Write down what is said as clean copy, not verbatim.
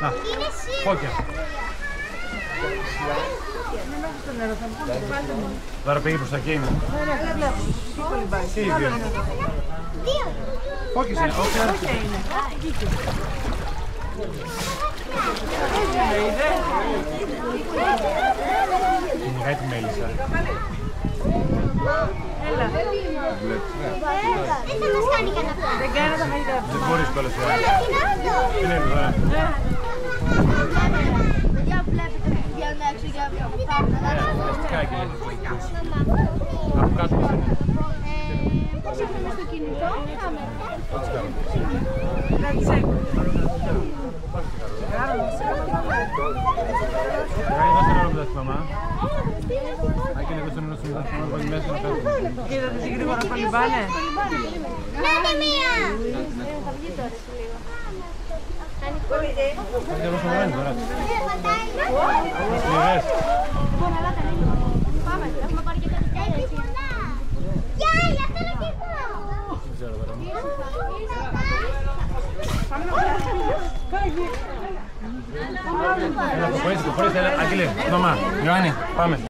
Να, πόκερ. Τώρα πήγε προς τα εκεί. Τι δύο. Πόκερ είναι. Πόκερ είναι. Νιγάει τη μέλισσα. Έλα. Δεν θα μας κάνει κανένα. Δεν κάνει τα χαϊδά. Δεν μπορείς πολλές φορές. Τι είναι εδώ. Παιδιά βλέπετε που βγαίνουν έξω για Λαστικάκι. Από κάτω πώς είναι. πώς έχουμε στο κινητό. Κάνει δώσε ένα ρόμπιδα στη μαμά. Άκη λίγο στον νόστο μετά στη μαμά πολύ μέσα να φέρουμε. Κοίτατε τι γρήγορα κολυμπάνε. Να είναι μία. Θα βγει τώρα σε λίγο. Θα βγει όμως online τώρα. Σκληρές. Πάμε, έχουμε πάρει και κάτι τέτοιο. Γεια, θέλω και εγώ. Δεν ξέρω τώρα. Έλα, προχωρήστε, Άγγελε, μαμά, Ιωάννη, πάμε.